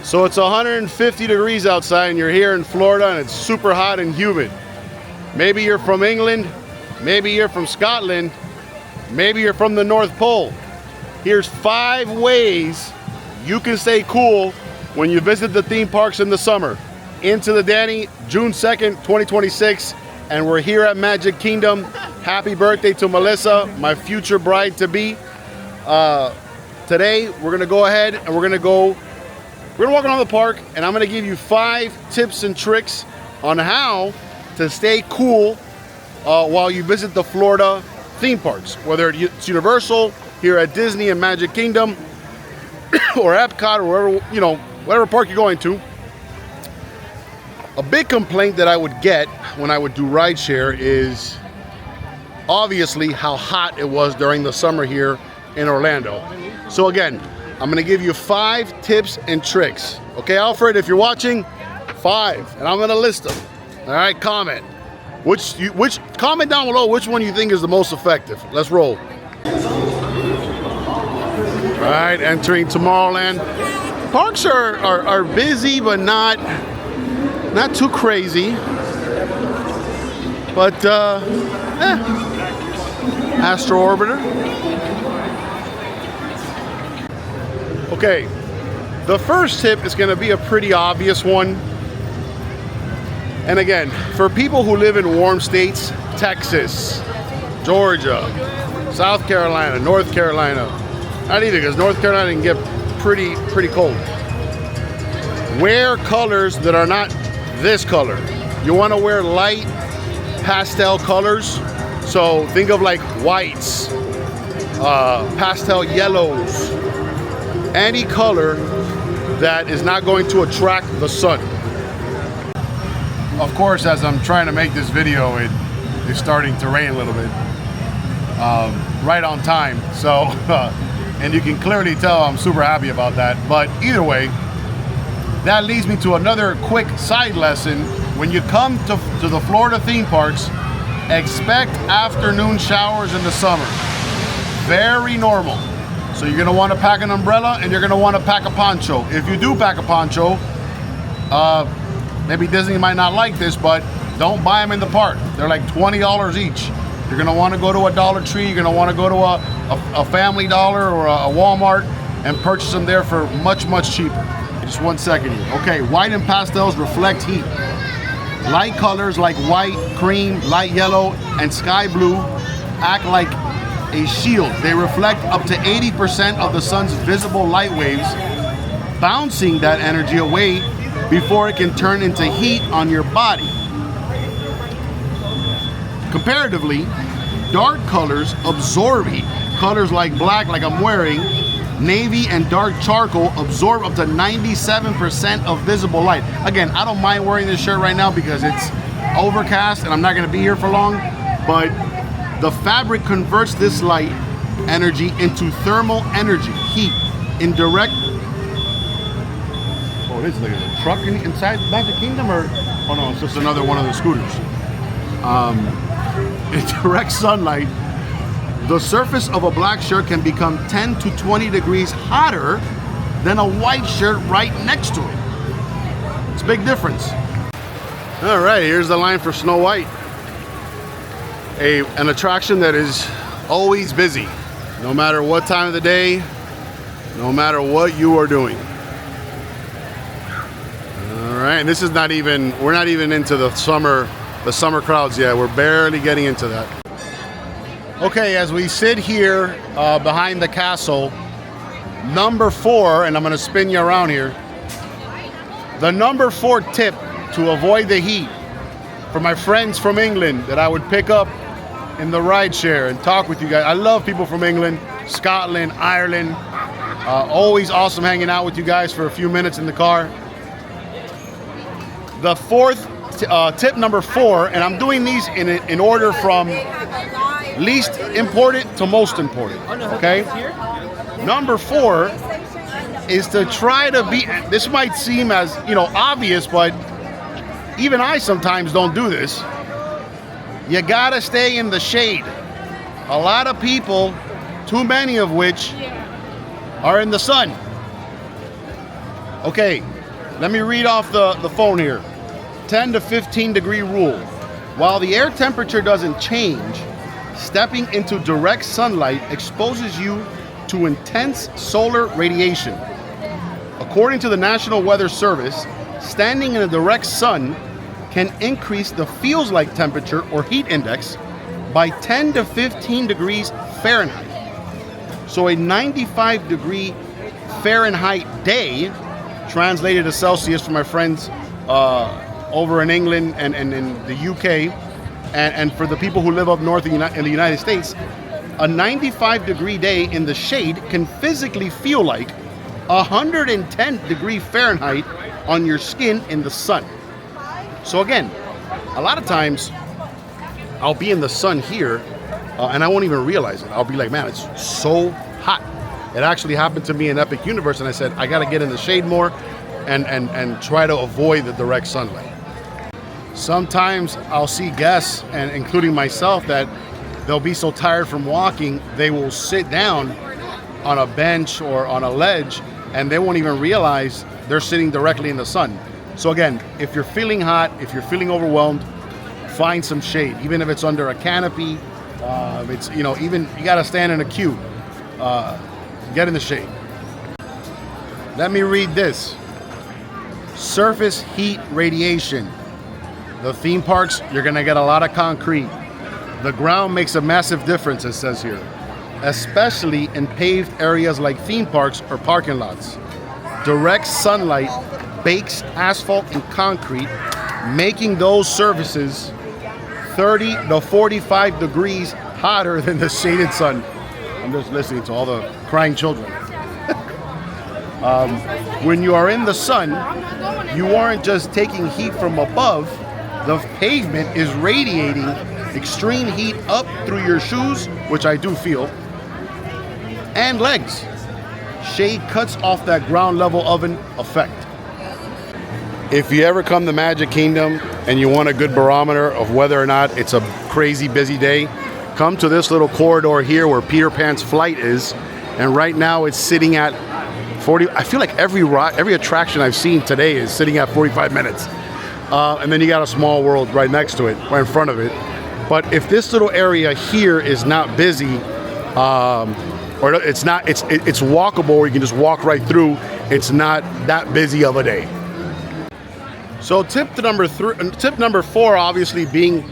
So it's 150 degrees outside and you're here in Florida and it's super hot and humid. Maybe you're from England, maybe you're from Scotland, maybe you're from the North Pole. Here's 5 ways you can stay cool when you visit the theme parks in the summer. Into the Danny, June 2nd, 2026, and we're here at Magic Kingdom. Happy birthday to Melissa, my future bride-to-be. Today, we're gonna go ahead and we're gonna walk around the park, and I'm gonna give you 5 tips and tricks on how to stay cool while you visit the Florida theme parks, whether it's Universal, here at Disney and Magic Kingdom, or Epcot, or wherever, you know, whatever park you're going to. A big complaint that I would get when I would do rideshare is obviously how hot it was during the summer here in Orlando. So again, I'm gonna give you 5 tips and tricks. Okay, Alfred, if you're watching, 5, and I'm gonna list them. All right, comment. Comment down below which one you think is the most effective. Let's roll. All right, entering Tomorrowland. Parks are busy, but not too crazy. But Astro Orbiter. Okay, the first tip is going to be a pretty obvious one. And again, for people who live in warm states, Texas, Georgia, South Carolina, North Carolina, not either, because North Carolina can get pretty cold. Wear colors that are not this color. You want to wear light pastel colors. So think of like whites, pastel yellows, any color that is not going to attract the sun. Of course, as I'm trying to make this video, it is starting to rain a little bit, right on time. So, and you can clearly tell I'm super happy about that. But either way, that leads me to another quick side lesson. When you come to the Florida theme parks, expect afternoon showers in the summer. Very normal. So you're gonna wanna pack an umbrella and you're gonna wanna pack a poncho. If you do pack a poncho, maybe Disney might not like this, but don't buy them in the park. They're like $20 each. You're gonna wanna go to a Dollar Tree, you're gonna wanna go to a Family Dollar or a Walmart and purchase them there for much cheaper. Just 1 second here. Okay, white and pastels reflect heat. Light colors like white, cream, light yellow, and sky blue act like a shield. They reflect up to 80% of the sun's visible light waves, bouncing that energy away before it can turn into heat on your body. Comparatively, dark colors absorb heat. Colors like black, like I'm wearing, navy, and dark charcoal absorb up to 97% of visible light. Again, I don't mind wearing this shirt right now because it's overcast and I'm not gonna be here for long, but the fabric converts this light energy into thermal energy, heat, in direct... Oh, it is like a truck inside Magic Kingdom, or... Oh no, it's just another one of the scooters. In direct sunlight, the surface of a black shirt can become 10 to 20 degrees hotter than a white shirt right next to it. It's a big difference. All right, here's the line for Snow White. An attraction that is always busy, no matter what time of the day, no matter what you are doing. All right, and this is not even, we're not even into the summer crowds yet. We're barely getting into that. Okay, as we sit here behind the castle, number 4, and I'm gonna spin you around here. The number 4 tip to avoid the heat for my friends from England that I would pick up in the rideshare and talk with you guys. I love people from England, Scotland, Ireland. Always awesome hanging out with you guys for a few minutes in the car. The 4th tip, number 4, and I'm doing these in order from least important to most important, okay? Number 4 is to try to be, this might seem as, you know, obvious, but even I sometimes don't do this. You gotta stay in the shade. A lot of people, too many of which, are in the sun. Okay, let me read off the phone here. 10 to 15 degree rule. While the air temperature doesn't change, stepping into direct sunlight exposes you to intense solar radiation. According to the National Weather Service, standing in the direct sun can increase the feels like temperature or heat index by 10 to 15 degrees Fahrenheit. So a 95 degree Fahrenheit day, translated to Celsius for my friends over in England and in the UK, and for the people who live up north in the United States, a 95 degree day in the shade can physically feel like 110 degree Fahrenheit on your skin in the sun. So again, a lot of times I'll be in the sun here and I won't even realize it. I'll be like, man, it's so hot. It actually happened to me in Epic Universe, and I said, I gotta get in the shade more and try to avoid the direct sunlight. Sometimes I'll see guests, and including myself, that they'll be so tired from walking, they will sit down on a bench or on a ledge, and they won't even realize they're sitting directly in the sun. So again, if you're feeling hot, if you're feeling overwhelmed, find some shade, even if it's under a canopy. It's, you know, even you gotta stand in a queue. Get in the shade. Let me read this. Surface heat radiation. The theme parks, you're gonna get a lot of concrete. The ground makes a massive difference, it says here, especially in paved areas like theme parks or parking lots. Direct sunlight bakes asphalt and concrete, making those surfaces 30 to 45 degrees hotter than the shaded sun. I'm just listening to all the crying children. When you are in the sun, you aren't just taking heat from above, the pavement is radiating extreme heat up through your shoes, which I do feel, and legs. Shade cuts off that ground level oven effect. If you ever come to Magic Kingdom and you want a good barometer of whether or not it's a crazy busy day, come to this little corridor here where Peter Pan's flight is, and right now it's sitting at 40. I feel like every attraction I've seen today is sitting at 45 minutes. And then you got a Small World right next to it, right in front of it. But if this little area here is not busy, or it's walkable, where you can just walk right through, it's not that busy of a day. So tip number 4, obviously being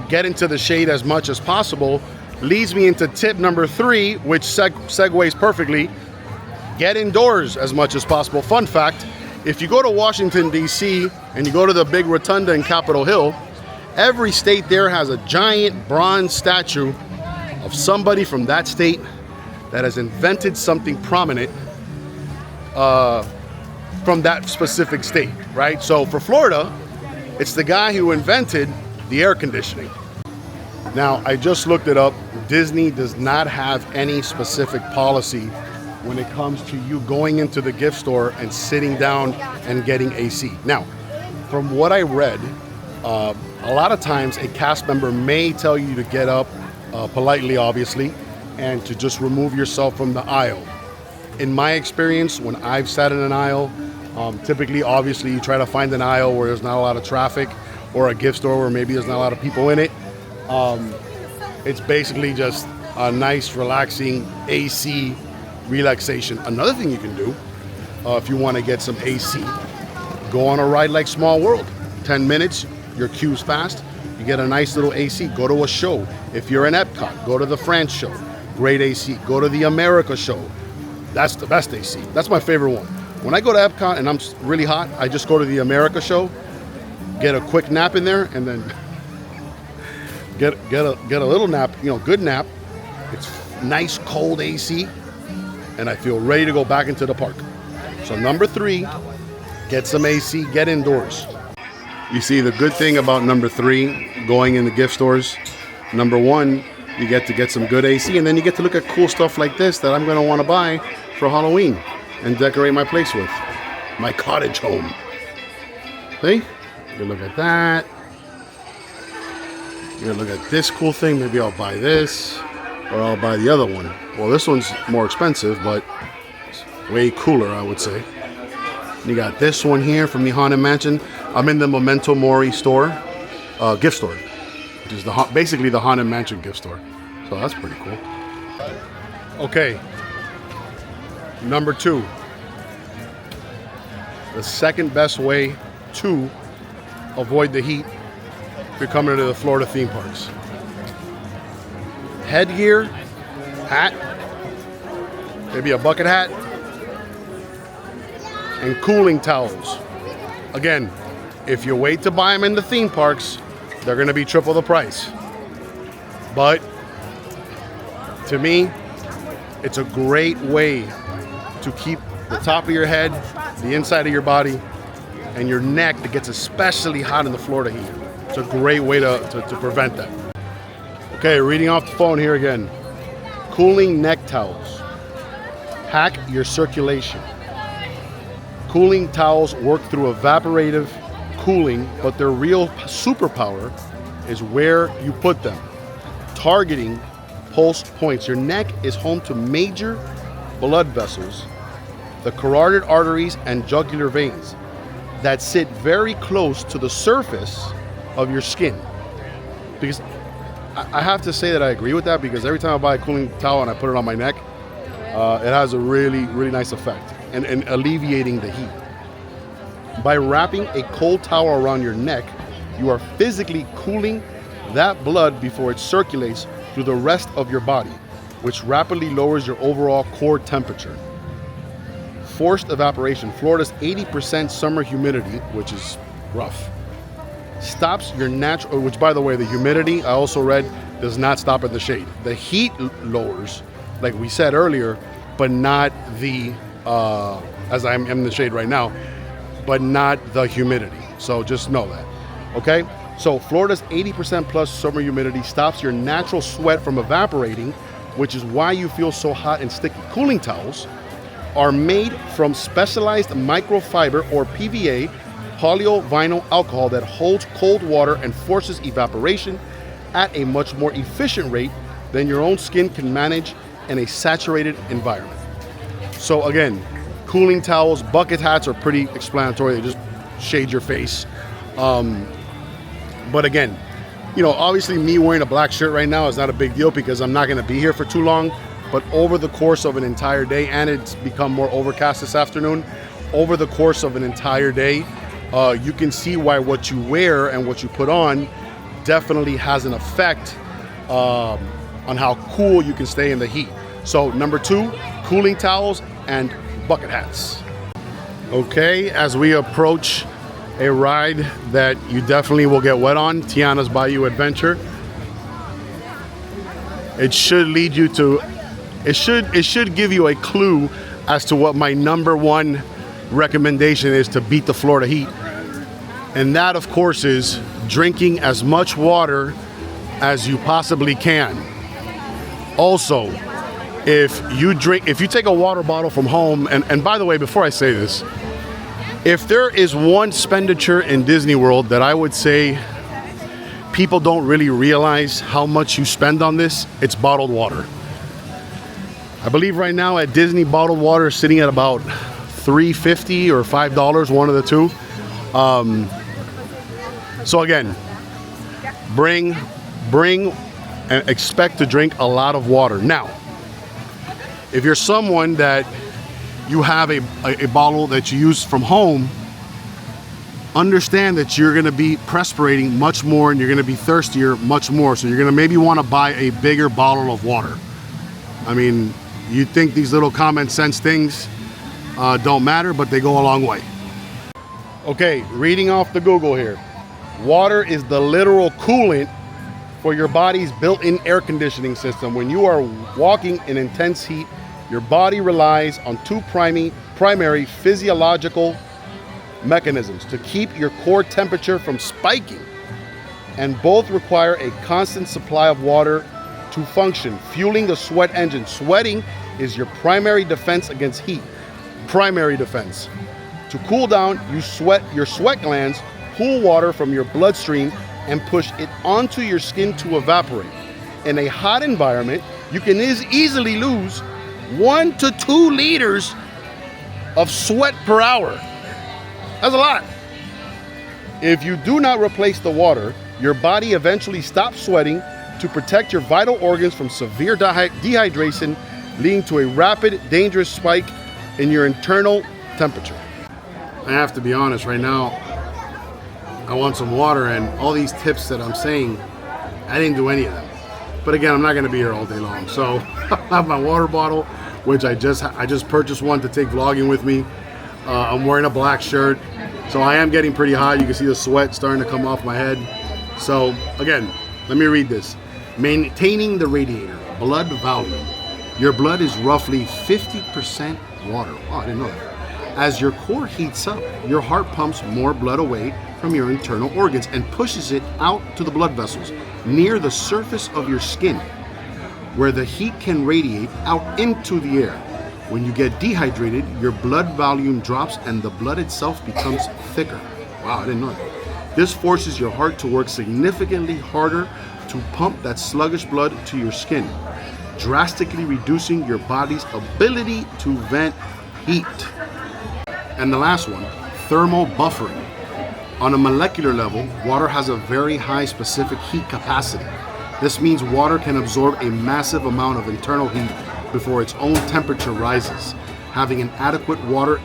get into the shade as much as possible, leads me into tip number 3, which segues perfectly. Get indoors as much as possible. Fun fact, if you go to Washington, D.C., and you go to the big rotunda in Capitol Hill, every state there has a giant bronze statue of somebody from that state that has invented something prominent from that specific state, right? So for Florida, it's the guy who invented the air conditioning. Now, I just looked it up. Disney does not have any specific policy when it comes to you going into the gift store and sitting down and getting AC. Now, from what I read, a lot of times a cast member may tell you to get up, politely obviously, and to just remove yourself from the aisle. In my experience, when I've sat in an aisle, typically, obviously, you try to find an aisle where there's not a lot of traffic, or a gift store where maybe there's not a lot of people in it. It's basically just a nice, relaxing AC relaxation. Another thing you can do, if you want to get some AC, go on a ride like Small World. 10 minutes, your queue's fast, you get a nice little AC. Go to a show. If you're in Epcot, go to the France show. Great AC. Go to the America show. That's the best AC. That's my favorite one. When I go to Epcot and I'm really hot, I just go to the America show, get a quick nap in there, and then get a little nap, good nap. It's nice cold AC, and I feel ready to go back into the park. So number 3, get some AC, get indoors. You see, the good thing about number 3, going in the gift stores, number 1, you get to get some good AC, and then you get to look at cool stuff like this that I'm going to want to buy for Halloween and decorate my place with, my cottage home. See? You look at that. You're gonna look at this cool thing. Maybe I'll buy this, or I'll buy the other one. Well, this one's more expensive, but it's way cooler, I would say. You got this one here from the Haunted Mansion. I'm in the Memento Mori store, gift store, which is basically the Haunted Mansion gift store. So that's pretty cool. Okay, number 2. The second best way to avoid the heat if you're coming to the Florida theme parks. Headgear, hat, maybe a bucket hat, and cooling towels. Again, if you wait to buy them in the theme parks, they're going to be triple the price. But to me, it's a great way to keep the top of your head, the inside of your body, and your neck that gets especially hot in the Florida heat. It's a great way to prevent that. Okay, reading off the phone here again. Cooling neck towels. Hack your circulation. Cooling towels work through evaporative cooling, but their real superpower is where you put them. Targeting pulse points. Your neck is home to major blood vessels, the carotid arteries and jugular veins that sit very close to the surface of your skin. Because I have to say that I agree with that, because every time I buy a cooling towel and I put it on my neck, it has a really, really nice effect in alleviating the heat. By wrapping a cold towel around your neck, you are physically cooling that blood before it circulates through the rest of your body, which rapidly lowers your overall core temperature. Forced evaporation. Florida's 80% summer humidity, which is rough, stops your natural, which by the way, the humidity, I also read, does not stop at the shade. The heat lowers, like we said earlier, but not the, as I'm in the shade right now, but not the humidity. So just know that, okay? So Florida's 80% plus summer humidity stops your natural sweat from evaporating, which is why you feel so hot and sticky. Cooling towels are made from specialized microfiber, or PVA, polyvinyl alcohol, that holds cold water and forces evaporation at a much more efficient rate than your own skin can manage in a saturated environment. So again, cooling towels, bucket hats are pretty explanatory. They just shade your face. But again, you know, obviously me wearing a black shirt right now is not a big deal because I'm not going to be here for too long. But over the course of an entire day, and it's become more overcast this afternoon, over the course of an entire day, you can see why what you wear and what you put on definitely has an effect on how cool you can stay in the heat. So number 2, cooling towels and bucket hats. Okay, as we approach a ride that you definitely will get wet on, Tiana's Bayou Adventure, it should lead you to, it should give you a clue as to what my number 1 recommendation is to beat the Florida heat. And that, of course, is drinking as much water as you possibly can. Also, if you take a water bottle from home, and by the way, before I say this, if there is one expenditure in Disney World that I would say people don't really realize how much you spend on this, it's bottled water. I believe right now at Disney, bottled water is sitting at about $3.50 or $5, one of the two. So again, bring and expect to drink a lot of water. Now, if you're someone that you have a bottle that you use from home, understand that you're going to be perspiring much more and you're going to be thirstier much more. So you're going to maybe want to buy a bigger bottle of water. I mean, you'd think these little common sense things don't matter, but they go a long way. Okay, reading off the Google here. Water is the literal coolant for your body's built-in air conditioning system. When you are walking in intense heat, your body relies on 2 primary physiological mechanisms to keep your core temperature from spiking, and both require a constant supply of water to function, fueling the sweat engine. Sweating is your primary defense against heat. Primary defense. To cool down, your sweat glands pull water from your bloodstream and push it onto your skin to evaporate. In a hot environment, you can easily lose 1 to 2 liters of sweat per hour. That's a lot. If you do not replace the water, your body eventually stops sweating to protect your vital organs from severe dehydration, leading to a rapid, dangerous spike in your internal temperature. I have to be honest, right now, I want some water, and all these tips that I'm saying, I didn't do any of them. But again, I'm not gonna be here all day long. So I have my water bottle, which I just purchased one to take vlogging with me. I'm wearing a black shirt, so I am getting pretty hot. You can see the sweat starting to come off my head. So again, let me read this. Maintaining the radiator, blood volume. Your blood is roughly 50% water. Oh, I didn't know that. As your core heats up, your heart pumps more blood away from your internal organs and pushes it out to the blood vessels near the surface of your skin, where the heat can radiate out into the air. When you get dehydrated, your blood volume drops and the blood itself becomes thicker. Wow, I didn't know that. This forces your heart to work significantly harder to pump that sluggish blood to your skin, drastically reducing your body's ability to vent heat. And the last one, thermal buffering. On a molecular level, water has a very high specific heat capacity. This means water can absorb a massive amount of internal heat before its own temperature rises. Having adequate water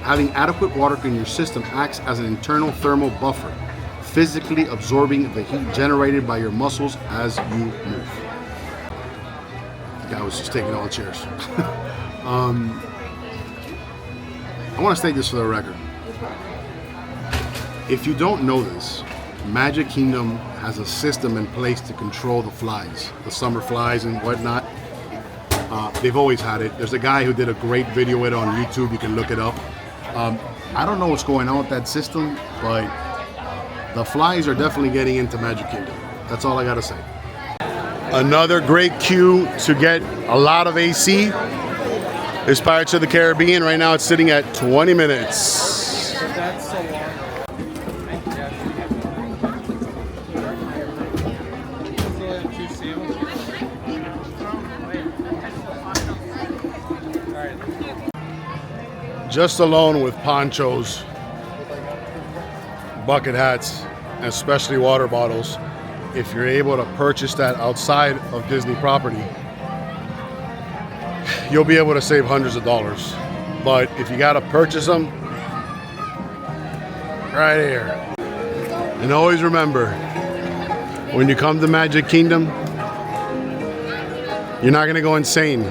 in your system acts as an internal thermal buffer, physically absorbing the heat generated by your muscles as you move. The guy was just taking all the chairs. I want to state this for the record. If you don't know this, Magic Kingdom has a system in place to control the flies, the summer flies and whatnot. They've always had it. There's a guy who did a great video with it on YouTube. You can look it up. I don't know what's going on with that system, but the flies are definitely getting into Magic Kingdom. That's all I gotta say. Another great queue to get a lot of AC is Pirates of the Caribbean. Right now it's sitting at 20 minutes. That's so long. Just alone with ponchos, bucket hats, and especially water bottles, if you're able to purchase that outside of Disney property, you'll be able to save hundreds of dollars. But if you gotta purchase them, right here. And always remember, when you come to Magic Kingdom, you're not gonna go insane.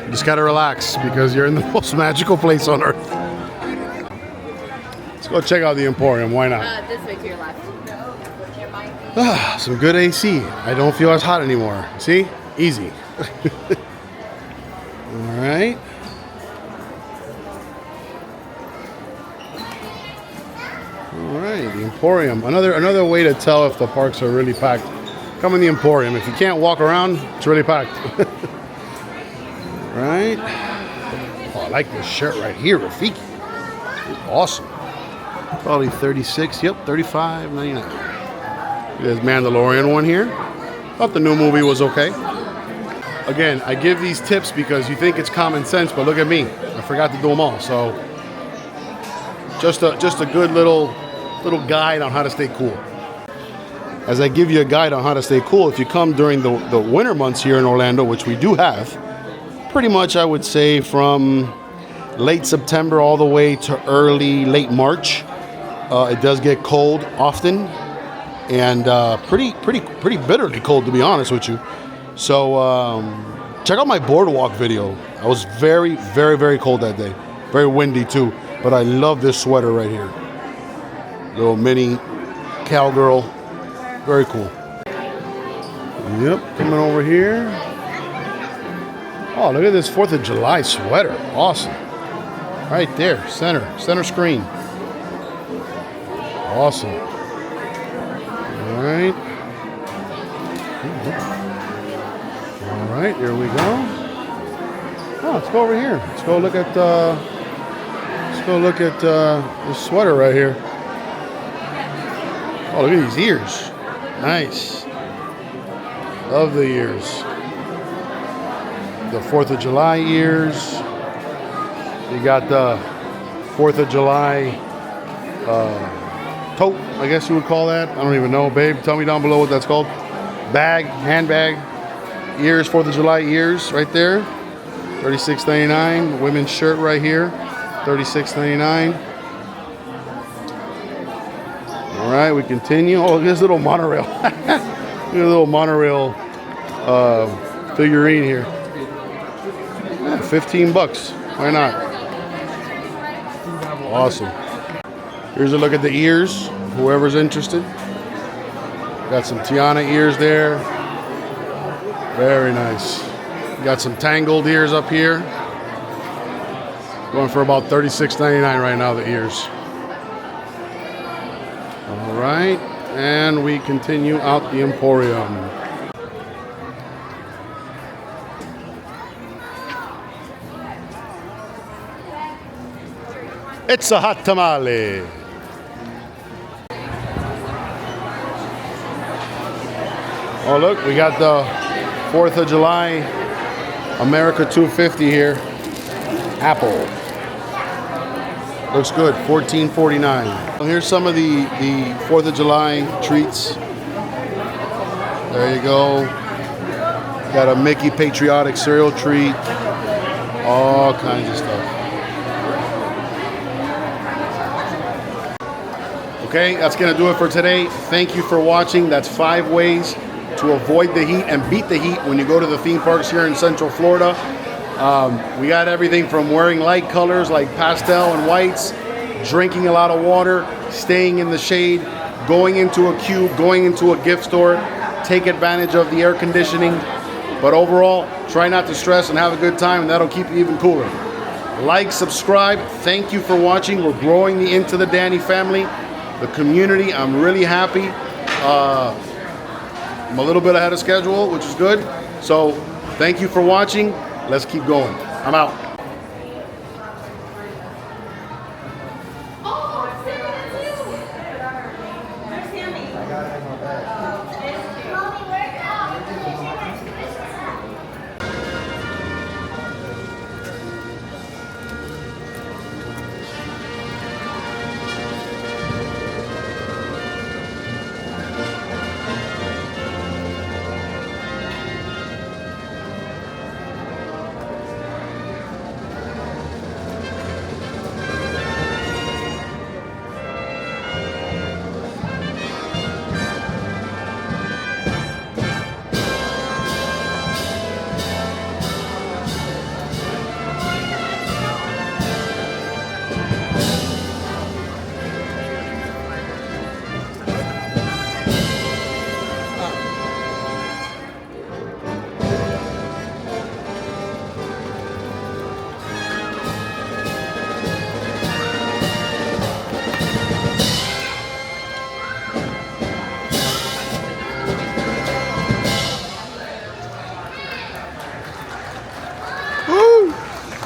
You just gotta relax because you're in the most magical place on earth. Let's go check out the Emporium, why not? This way to your left. Some good AC. I don't feel as hot anymore. See? Easy. All right. All right, the Emporium. Another way to tell if the parks are really packed. Come in the Emporium. If you can't walk around, it's really packed. Right. Oh, I like this shirt right here, Rafiki. Awesome. Probably 36. Yep, 35.99. There's Mandalorian one here. Thought the new movie was okay. Again, I give these tips because you think it's common sense, but look at me. I forgot to do them all. So just a good little guide on how to stay cool. As I give you a guide on how to stay cool, if you come during the winter months here in Orlando, which we do have, pretty much I would say from late September all the way to late March. It does get cold often, and pretty bitterly cold, to be honest with you. So check out my boardwalk video. I was very, very, very cold that day. Very windy too, but I love this sweater right here. Little mini cowgirl, very cool. Yep, coming over here. Oh, look at this 4th of July sweater. Awesome. Right there, center screen. Awesome. All right. All right, here we go. Oh, let's go over here. Let's go look at this sweater right here. Oh, look at these ears. Nice. Love the ears. The 4th of July ears. You got the 4th of July tote, I guess you would call that. I don't even know, babe. Tell me down below what that's called. Bag, handbag, ears, 4th of July ears right there. $36.99. Women's shirt right here, $36.99. All right, we continue. Oh, look at this little monorail. Look at a little monorail figurine here. Yeah, 15 bucks. Why not? Awesome. Here's a look at the ears, whoever's interested. Got some Tiana ears there. Very nice. Got some tangled ears up here. Going for about $36.99 right now, the ears. All right, and we continue out the Emporium. It's a hot tamale. Oh, look, we got the 4th of July America 250 here. Apple. Looks good, $14.49. Well, here's some of the 4th of July treats. There you go. Got a Mickey Patriotic cereal treat. All kinds of stuff. Okay, that's gonna do it for today. Thank you for watching. That's 5 ways to avoid the heat and beat the heat when you go to the theme parks here in Central Florida. We got everything from wearing light colors like pastel and whites, drinking a lot of water, staying in the shade, going into a queue, going into a gift store, take advantage of the air conditioning. But overall, try not to stress and have a good time, and that'll keep you even cooler. Like, subscribe. Thank you for watching. We're growing the Into the Danny family. The community, I'm really happy. I'm a little bit ahead of schedule, which is good. So thank you for watching. Let's keep going. I'm out.